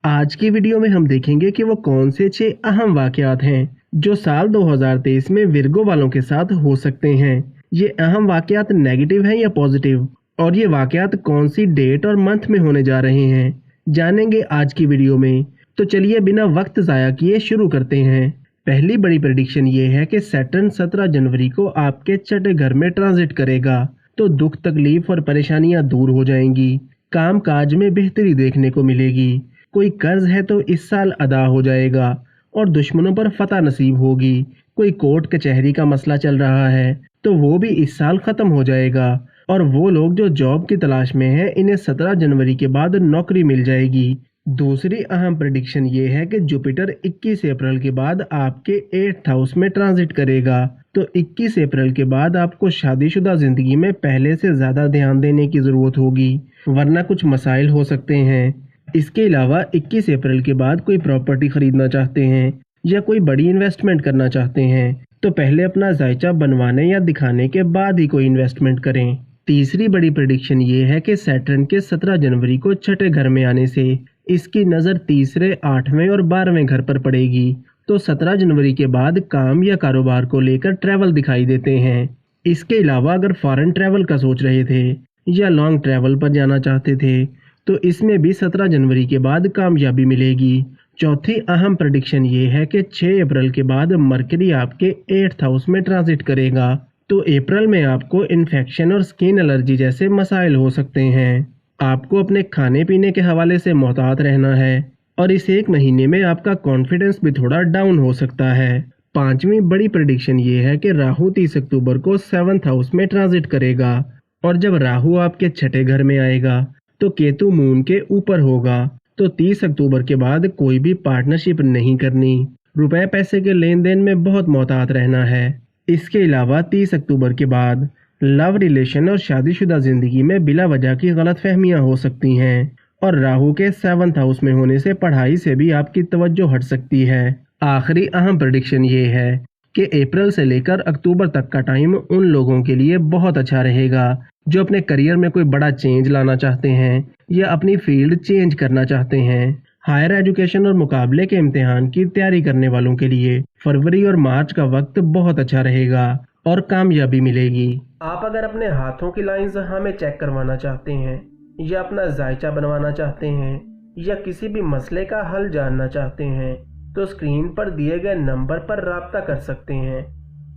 आज की वीडियो में हम देखेंगे कि वो कौन से 6 अहम वाकयात हैं जो साल 2023 में विर्गो वालों के साथ हो सकते हैं। ये अहम वाकयात नेगेटिव हैं या पॉजिटिव, और ये वाकयात कौन सी डेट और मंथ में होने जा रहे हैं, जानेंगे आज की वीडियो में। तो चलिए बिना वक्त ज़ाया किए शुरू करते हैं। पहली बड़ी प्रेडिक्शन ये है कि सैटर्न 17 जनवरी को आपके छठे घर में ट्रांजिट करेगा, तो दुख तकलीफ और परेशानियां दूर हो जाएंगी। काम काज में बेहतरी देखने को मिलेगी। कोई कर्ज है तो इस साल अदा हो जाएगा और दुश्मनों पर फतह नसीब होगी। कोई कोर्ट कचहरी का मसला चल रहा है तो वो भी इस साल खत्म हो जाएगा। और वो लोग जो जॉब की तलाश में हैं, इन्हें 17 जनवरी के बाद नौकरी मिल जाएगी। दूसरी अहम प्रेडिक्शन ये है कि जुपिटर 21 अप्रैल के बाद आपके 8th हाउस में ट्रांजिट करेगा, तो 21 अप्रैल के बाद आपको शादीशुदा जिंदगी में पहले से ज़्यादा ध्यान देने की ज़रूरत होगी, वरना कुछ मसाइल हो सकते हैं। इसके अलावा 21 अप्रैल के बाद कोई प्रॉपर्टी खरीदना चाहते हैं या कोई बड़ी इन्वेस्टमेंट करना चाहते हैं तो पहले अपना जायचा बनवाने या दिखाने के बाद ही कोई इन्वेस्टमेंट करें। तीसरी बड़ी प्रेडिक्शन ये है कि सैटर्न के 17 जनवरी को छठे घर में आने से इसकी नज़र तीसरे, 8वें और 12वें घर पर पड़ेगी, तो 17 जनवरी के बाद काम या कारोबार को लेकर ट्रैवल दिखाई देते हैं। इसके अलावा अगर फॉरेन ट्रैवल का सोच रहे थे या लॉन्ग ट्रैवल पर जाना चाहते थे तो इसमें भी 17 जनवरी के बाद कामयाबी मिलेगी। चौथी अहम प्रेडिक्शन ये है कि 6 अप्रैल के बाद मरकरी आपके 8th हाउस में ट्रांजिट करेगा, तो अप्रैल में आपको इन्फेक्शन और स्किन एलर्जी जैसे मसाइल हो सकते हैं। आपको अपने खाने पीने के हवाले से मोहतात रहना है और इस एक महीने में आपका कॉन्फिडेंस भी थोड़ा डाउन हो सकता है। पांचवी बड़ी प्रेडिक्शन ये है कि राहु 30 अक्टूबर को 7th हाउस में ट्रांजिट करेगा, और जब राहु आपके छठे घर में आएगा तो केतु मून के ऊपर होगा, तो 30 अक्टूबर के बाद कोई भी पार्टनरशिप नहीं करनी। रुपए पैसे के लेन देन में बहुत मोहतात रहना है। इसके अलावा 30 अक्टूबर के बाद लव रिलेशन और शादीशुदा जिंदगी में बिला वजह की गलतफहमियां हो सकती हैं, और राहु के 7th हाउस में होने से पढ़ाई से भी आपकी तवज्जो हट सकती है। आखिरी अहम प्रेडिक्शन ये है कि अप्रैल से लेकर अक्टूबर तक का टाइम उन लोगों के लिए बहुत अच्छा रहेगा जो अपने करियर में कोई बड़ा चेंज लाना चाहते हैं या अपनी फील्ड चेंज करना चाहते हैं। हायर एजुकेशन और मुकाबले के इम्तिहान की तैयारी करने वालों के लिए फरवरी और मार्च का वक्त बहुत अच्छा रहेगा और कामयाबी मिलेगी। आप अगर अपने हाथों की लाइंस हमें चेक करवाना चाहते हैं या अपना जायचा बनवाना चाहते हैं या किसी भी मसले का हल जानना चाहते हैं तो स्क्रीन पर दिए गए नंबर पर राब्ता कर सकते हैं।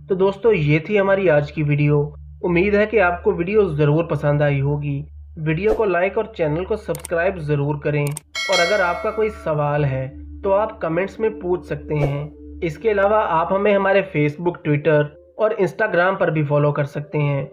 तो दोस्तों, ये थी हमारी आज की वीडियो। उम्मीद है कि आपको वीडियो ज़रूर पसंद आई होगी। वीडियो को लाइक और चैनल को सब्सक्राइब ज़रूर करें, और अगर आपका कोई सवाल है तो आप कमेंट्स में पूछ सकते हैं। इसके अलावा आप हमें हमारे फेसबुक, ट्विटर और इंस्टाग्राम पर भी फॉलो कर सकते हैं।